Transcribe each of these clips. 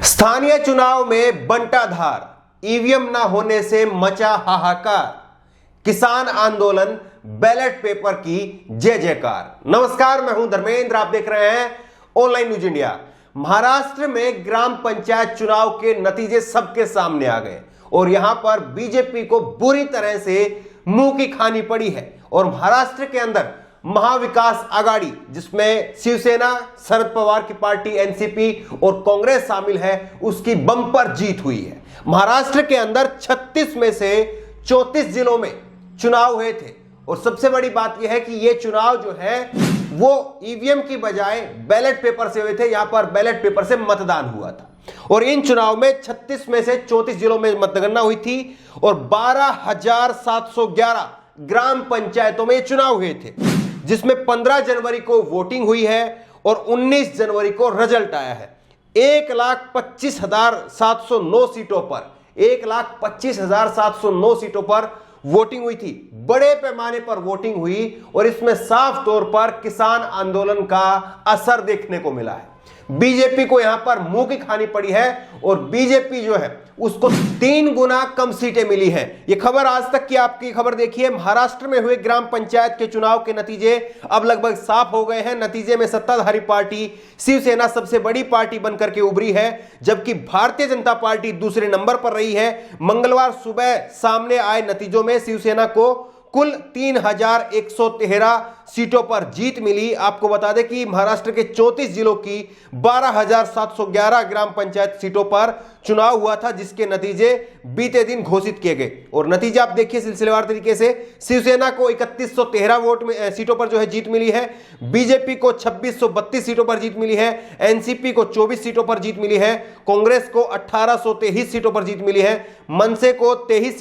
स्थानीय चुनाव में बंटाधार, ईवीएम न होने से मचा हाहाकार, किसान आंदोलन, बैलेट पेपर की जय जयकार। नमस्कार, मैं हूं धर्मेंद्र, आप देख रहे हैं ऑनलाइन न्यूज इंडिया। महाराष्ट्र में ग्राम पंचायत चुनाव के नतीजे सबके सामने आ गए और यहां पर बीजेपी को बुरी तरह से मुंह की खानी पड़ी है। और महाराष्ट्र के अंदर महाविकास आघाड़ी, जिसमें शिवसेना, शरद पवार की पार्टी एनसीपी और कांग्रेस शामिल है, उसकी बम्पर जीत हुई है। महाराष्ट्र के अंदर 36 में से 34 जिलों में चुनाव हुए थे और सबसे बड़ी बात यह है कि यह चुनाव जो है वो ईवीएम की बजाय बैलेट पेपर से हुए थे। यहां पर बैलेट पेपर से मतदान हुआ था और इन चुनाव में 36 में से 34 जिलों में मतगणना हुई थी और 12,711 ग्राम पंचायतों में चुनाव हुए थे, जिसमें 15 जनवरी को वोटिंग हुई है और 19 जनवरी को रिजल्ट आया है। 1,25,709 सीटों पर 1,25,709 सीटों पर वोटिंग हुई थी। बड़े पैमाने पर वोटिंग हुई और इसमें साफ तौर पर किसान आंदोलन का असर देखने को मिला है। बीजेपी को यहां पर मुंह की खानी पड़ी है और बीजेपी जो है उसको 3 गुना कम सीटें मिली हैं। यह खबर आज तक की आपकी खबर देखिए। महाराष्ट्र में हुए ग्राम पंचायत के चुनाव के नतीजे अब लगभग साफ हो गए हैं। नतीजे में सत्ताधारी पार्टी शिवसेना सबसे बड़ी पार्टी बनकर के उभरी है, जबकि भारतीय जनता पार्टी दूसरे नंबर पर रही है। मंगलवार सुबह सामने आए नतीजों में शिवसेना को कुल 3,113 सीटों पर जीत मिली। आपको बता दें कि महाराष्ट्र के 34 जिलों की 12,711 ग्राम पंचायत सीटों पर चुनाव हुआ था, जिसके नतीजे बीते दिन घोषित किए गए। और नतीजे आप देखिए सिलसिलेवार तरीके से। शिवसेना को 3,113 वोट में सीटों पर जो है जीत मिली है। बीजेपी को 2,632 सीटों पर जीत मिली है। एनसीपी को 24 सीटों पर जीत मिली है। कांग्रेस को 1,823 सीटों पर जीत मिली है। मनसे को 36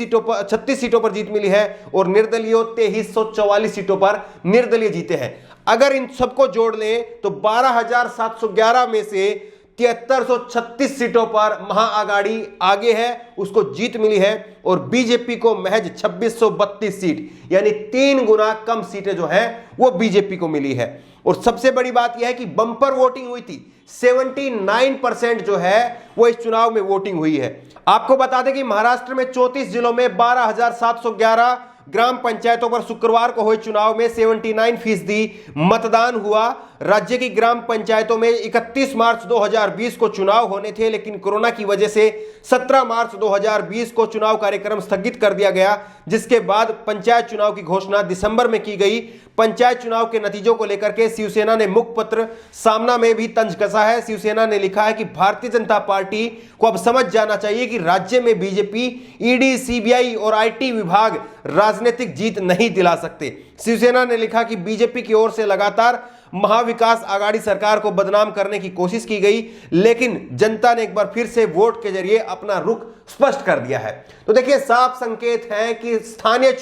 सीटों पर जीत मिली है और निर्दलीय 2,344 सीटों पर निर्दलीय जीते हैं। अगर इन सबको जोड़ लें तो 12,711 में से 7,336 सीटों पर महाआघाड़ी आगे है, उसको जीत मिली है। और बीजेपी को महज 2,632 सीट यानी 3 गुना कम सीटें जो है वो बीजेपी को मिली है। और सबसे बड़ी बात यह है कि बंपर वोटिंग हुई थी। 79% जो है वो इस चुनाव में वोटिंग हुई है। आपको बता दें कि महाराष्ट्र में 34 जिलों में 12,711 ग्राम पंचायतों पर शुक्रवार को हुए चुनाव में 79% मतदान हुआ। राज्य की ग्राम पंचायतों में 31 मार्च 2020 को चुनाव होने थे, लेकिन कोरोना की वजह से 17 मार्च 2020 को चुनाव कार्यक्रम स्थगित कर दिया गया, जिसके बाद पंचायत चुनाव की घोषणा दिसंबर में की गई। पंचायत चुनाव के नतीजों को लेकर के शिवसेना ने मुखपत्र सामना में भी तंज कसा है। शिवसेना ने लिखा है कि भारतीय जनता पार्टी को अब समझ जाना चाहिए कि राज्य में बीजेपी, ईडी, सीबीआई और आईटी विभाग राजनीतिक जीत नहीं दिला सकते। शिवसेना ने लिखा कि बीजेपी की ओर से लगातार महाविकास आघाड़ी सरकार को बदनाम करने की कोशिश की गई, लेकिन जनता ने एक बार फिर से वोट के जरिए अपना रुख स्पष्ट कर दिया है। तो देखिए, साफ संकेत है कि स्थानीय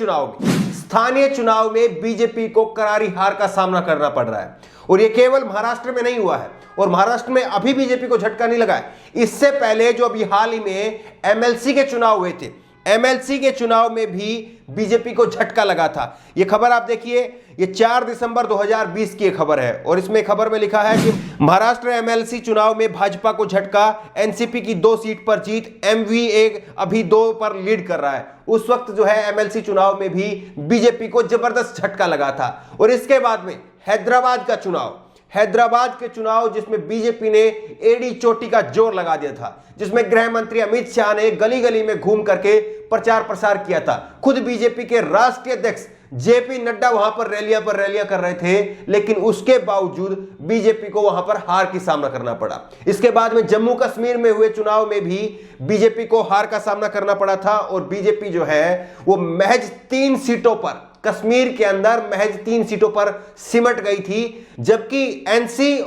चुनाव में बीजेपी को करारी हार का सामना करना पड़ रहा है। और यह केवल महाराष्ट्र में नहीं हुआ है और महाराष्ट्र में अभी बीजेपी को झटका नहीं लगा है। इससे पहले जो अभी हाल ही में एमएलसी के चुनाव हुए थे, एमएलसी के चुनाव में भी बीजेपी को झटका लगा था। यह खबर आप देखिए, ये 4 दिसंबर 2020 की खबर है और इसमें खबर में लिखा है कि महाराष्ट्र एमएलसी चुनाव में भाजपा को झटका, एनसीपी की 2 सीट पर जीत, एमवीए अभी 2 पर लीड कर रहा है। उस वक्त जो है एमएलसी चुनाव में भी बीजेपी को जबरदस्त झटका लगा था। और इसके बाद में हैदराबाद के चुनाव जिसमें बीजेपी ने एड़ी चोटी का जोर लगा दिया था, जिसमें गृह मंत्री अमित शाह ने गली गली में घूम करके प्रचार प्रसार किया था। खुद बीजेपी के राष्ट्रीय अध्यक्ष जेपी नड्डा वहां पर रैलियां कर रहे थे, लेकिन उसके बावजूद बीजेपी को वहां पर हार की सामना करना पड़ा। इसके बाद में जम्मू कश्मीर में हुए चुनाव में भी बीजेपी को हार का सामना करना पड़ा था और बीजेपी जो है वो महज 3 सीटों पर, कश्मीर के अंदर महज 3 सीटों पर सिमट गई थी, जबकि एनसी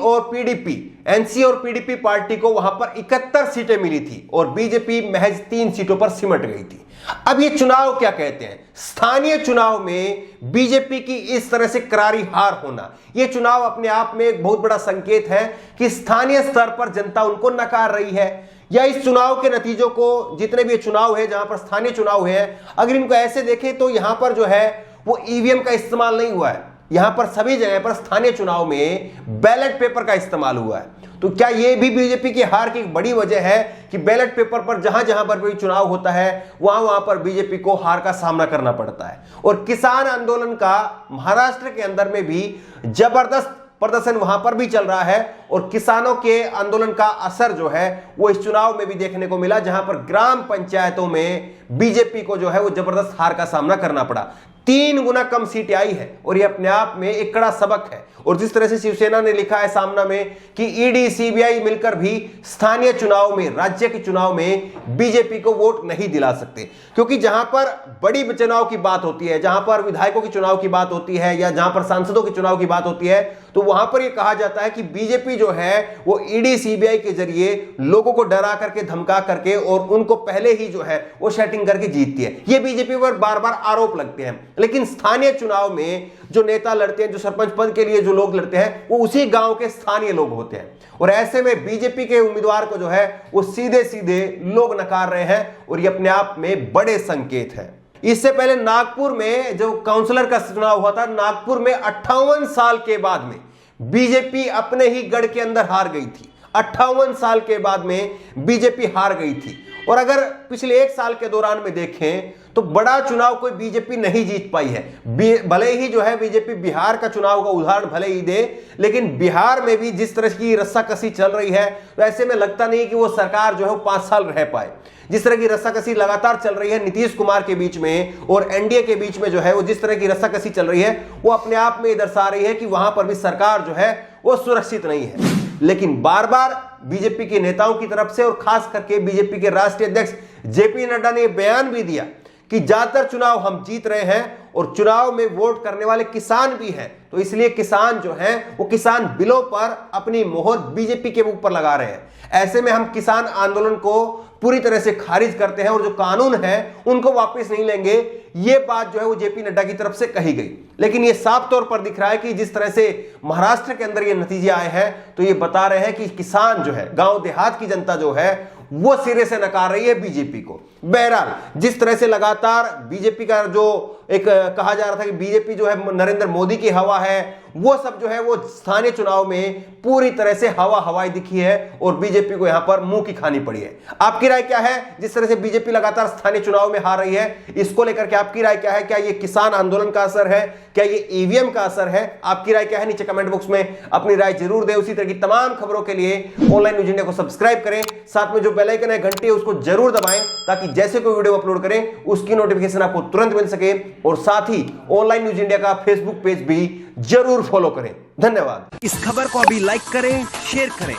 और पीडीपी पार्टी को वहां पर 71 सीटें मिली थी और बीजेपी महज 3 सीटों पर सिमट गई थी। अब ये चुनाव क्या कहते हैं? स्थानीय चुनाव में बीजेपी की इस तरह से करारी हार होना, यह चुनाव अपने आप में एक बहुत बड़ा संकेत है कि स्थानीय स्तर पर जनता उनको नकार रही है। या इस चुनाव के नतीजों को, जितने भी चुनाव है जहां पर स्थानीय चुनाव हुए हैं, अगर इनको ऐसे देखें तो यहां पर जो है वो ईवीएम का इस्तेमाल नहीं हुआ है। यहां पर सभी जगह पर स्थानीय चुनाव में बैलेट पेपर का इस्तेमाल हुआ है। तो क्या यह भी बीजेपी की हार की एक बड़ी वजह है कि बैलेट पेपर पर जहां जहां पर भी चुनाव होता है वहां वहां पर बीजेपी को हार का सामना करना पड़ता है? और किसान आंदोलन का महाराष्ट्र के अंदर में भी जबरदस्त प्रदर्शन वहां पर भी चल रहा है और किसानों के आंदोलन का असर जो है वो इस चुनाव में भी देखने को मिला, जहां पर ग्राम पंचायतों में बीजेपी को जो है वो जबरदस्त हार का सामना करना पड़ा। 3 गुना कम सीटें आई है और ये अपने आप में एक कड़ा सबक है। और जिस तरह से शिवसेना ने लिखा है सामना में कि ईडी सीबीआई मिलकर भी स्थानीय चुनाव में, राज्य के चुनाव में बीजेपी को वोट नहीं दिला सकते, क्योंकि जहां पर बड़ी चुनाव की बात होती है, जहां पर विधायकों की चुनाव की बात होती है या जहां पर सांसदों के चुनाव की बात होती है, तो वहां पर यह कहा जाता है कि बीजेपी जो है वो ईडी सीबीआई के जरिए लोगों को डरा करके, धमका करके और उनको पहले ही जो है वो सेटिंग करके जीतती है। ये बीजेपी पर बार बार आरोप लगते हैं, लेकिन स्थानीय चुनाव में जो नेता लड़ते हैं, जो सरपंच पद के लिए जो लोग लड़ते हैं, वो उसी गांव के स्थानीय लोग होते हैं। और ऐसे में बीजेपी के उम्मीदवार को जो है वो सीधे सीधे लोग नकार रहे हैं और ये अपने आप में बड़े संकेत है। इससे पहले नागपुर में जो काउंसलर का चुनाव हुआ था, नागपुर में 58 साल के बाद में बीजेपी अपने ही गढ़ के अंदर हार गई थी। 58 साल के बाद में बीजेपी हार गई थी। और अगर पिछले 1 साल के दौरान में देखें तो बड़ा चुनाव कोई बीजेपी नहीं जीत पाई है। भले ही जो है बीजेपी बिहार का चुनाव का उदाहरण भले ही दे, लेकिन बिहार में भी जिस तरह की रस्साकसी चल रही है, तो ऐसे में लगता नहीं कि वो सरकार जो है वो 5 साल रह पाए। जिस तरह की रस्साकसी लगातार चल रही है नीतीश कुमार के बीच में और एनडीए के बीच में, जो है वो जिस तरह की रस्साकसी चल रही है, वो अपने आप में दर्शा रही है कि वहां पर भी सरकार जो है वो सुरक्षित नहीं है। लेकिन बार बार बीजेपी के नेताओं की तरफ से और खास करके बीजेपी के राष्ट्रीय अध्यक्ष जेपी नड्डा ने बयान भी दिया कि ज्यादातर चुनाव हम जीत रहे हैं और चुनाव में वोट करने वाले किसान भी हैं, तो इसलिए किसान जो हैं वो किसान बिलों पर अपनी मोहर बीजेपी के ऊपर लगा रहे हैं। ऐसे में हम किसान आंदोलन को पूरी तरह से खारिज करते हैं और जो कानून है उनको वापस नहीं लेंगे, ये बात जो है वो जेपी नड्डा की तरफ से कही गई। लेकिन ये साफ तौर पर दिख रहा है कि जिस तरह से महाराष्ट्र के अंदर ये नतीजे आए हैं, तो ये बता रहे हैं कि किसान जो है, गांव देहात की जनता जो है वो सिरे से नकार रही है बीजेपी को। बहरहाल जिस तरह से लगातार बीजेपी का जो एक कहा जा रहा था कि बीजेपी जो है नरेंद्र मोदी की हवा है, वो सब जो है वो स्थानीय चुनाव में पूरी तरह से हवाई दिखी है और बीजेपी को यहां पर मुंह की खानी पड़ी है। आपकी राय क्या है? जिस तरह से बीजेपी लगातार स्थानीय चुनाव में हार रही है, इसको लेकर के आपकी राय क्या है? क्या ये किसान आंदोलन का असर है? क्या ये ईवीएम का असर है? आपकी राय क्या है? नीचे कमेंट बॉक्स में अपनी राय जरूर दें। उसी तरह की तमाम खबरों के लिए ऑनलाइन न्यूज इंडिया को सब्सक्राइब करें, साथ में जो बेल आइकन है घंटी है उसको जरूर दबाएं, ताकि जैसे कोई वीडियो अपलोड करें उसकी नोटिफिकेशन आपको तुरंत मिल सके। और साथ ही ऑनलाइन न्यूज इंडिया का फेसबुक पेज भी जरूर फॉलो करें। धन्यवाद। इस खबर को अभी लाइक करें, शेयर करें,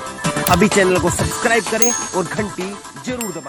अभी चैनल को सब्सक्राइब करें और घंटी जरूर दबाएं।